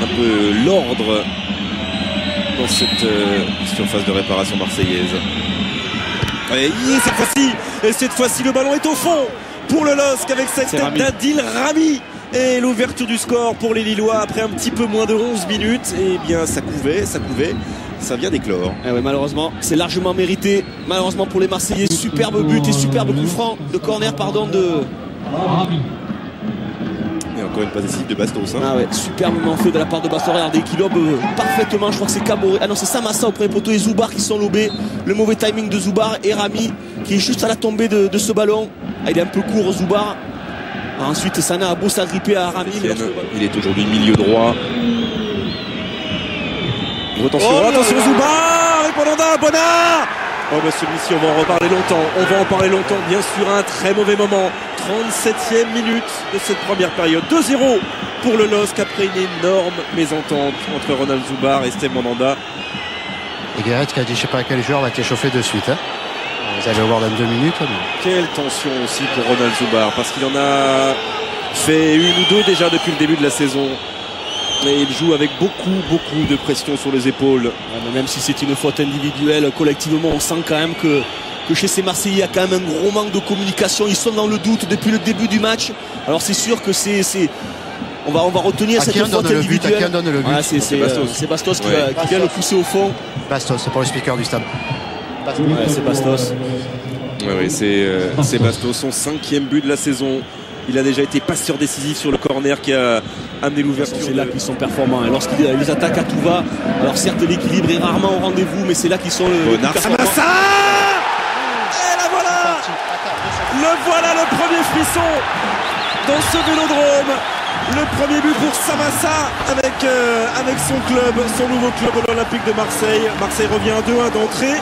un peu l'ordre dans cette surface de réparation marseillaise. Et cette fois-ci, le ballon est au fond pour le LOSC avec cette tête d'Adil Rami. Et l'ouverture du score pour les Lillois après un petit peu moins de 11 minutes. Et bien ça couvait, ça vient d'éclore. Ouais, malheureusement, c'est largement mérité. Malheureusement pour les Marseillais, superbe but et superbe coup franc de corner, pardon, de... Et encore une passe décisive de Bastos. Ah ouais, superbement fait de la part de Bastos. Regardez, qui lobe parfaitement. Je crois que c'est Camoré. Ah non, c'est Samassa au premier poteau et Zoubar qui sont lobés. Le mauvais timing de Zoubar et Rami qui est juste à la tombée de ce ballon. Ah, il est un peu court, Zoubar. Ensuite, Sana a beau s'agripper à Rami. Il est aujourd'hui milieu droit. Attention, Zoubar et Bonanda. Oh bah celui-ci, on va en reparler longtemps. Bien sûr, un très mauvais moment. 37e minute de cette première période. 2-0 pour le LOSC après une énorme mésentente entre Ronald Zoubar et Steve Bonanda. Et Guéret qui a dit je sais pas quel joueur va t'échauffer de suite. Vous allez voir dans 2 minutes. Mais... Quelle tension aussi pour Ronald Zoubar parce qu'il en a fait une ou deux déjà depuis le début de la saison. Et il joue avec beaucoup de pression sur les épaules. Ouais, mais même si c'est une faute individuelle, collectivement, on sent quand même que chez ces Marseillais, il y a quand même un gros manque de communication. Ils sont dans le doute depuis le début du match. Alors c'est sûr que on va retenir cette faute individuelle. Qui donne le but c'est Bastos qui vient le pousser au fond. Bastos, c'est pour le speaker du stade. Ouais, c'est Bastos. Ouais, c'est Bastos, son 5e but de la saison. Il a déjà été passeur décisif sur le corner qui a amené l'ouverture. C'est là qu'ils sont performants. Lorsqu'ils les attaquent à tout va, alors certes l'équilibre est rarement au rendez-vous, mais c'est là qu'ils sont le Samassa. Et la voilà. Le premier frisson dans ce Vélodrome. Le premier but pour Samassa avec son club, son nouveau club l'Olympique de Marseille. Marseille revient à 2-1 d'entrée.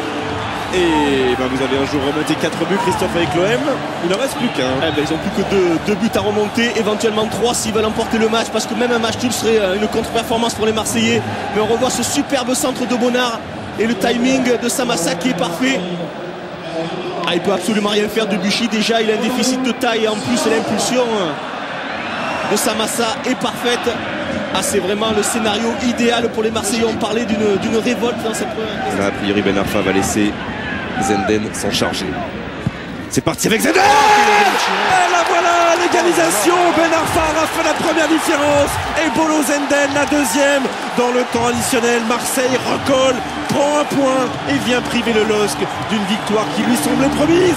Et ben vous avez un jour remonté 4 buts, Christophe, avec l'OM. Il n'en reste plus qu'un. Ils n'ont plus que 2 buts à remonter, éventuellement 3 s'ils veulent emporter le match, parce que même un match nul serait une contre-performance pour les Marseillais. Mais on revoit ce superbe centre de Bonnard et le timing de Samassa qui est parfait. Il peut absolument rien faire de Buchy. Déjà, il a un déficit de taille et en plus l'impulsion de Samassa est parfaite. C'est vraiment le scénario idéal pour les Marseillais. On parlait d'une révolte dans cette première. Là, a priori, Ben Arfa va laisser Zenden s'en charger. C'est parti avec Zenden. Et là voilà, l'égalisation. Ben Arfa a fait la première différence. Et Bolo Zenden la deuxième. Dans le temps additionnel, Marseille recolle, prend un point et vient priver le LOSC d'une victoire qui lui semble promise.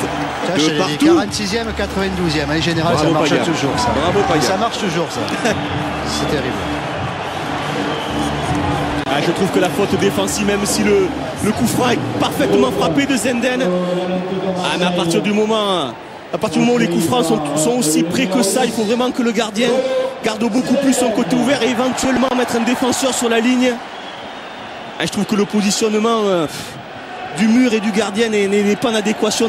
De partout. 46e, 92e. En général, ça marche toujours. Ça. Bravo, Paya. Ça marche toujours, ça. C'est terrible. Je trouve que la faute défensive, même si le coup franc est parfaitement frappé de Zenden, mais à partir du moment où les coups francs sont aussi près que ça, il faut vraiment que le gardien garde beaucoup plus son côté ouvert et éventuellement mettre un défenseur sur la ligne. Je trouve que le positionnement du mur et du gardien n'est pas en adéquation.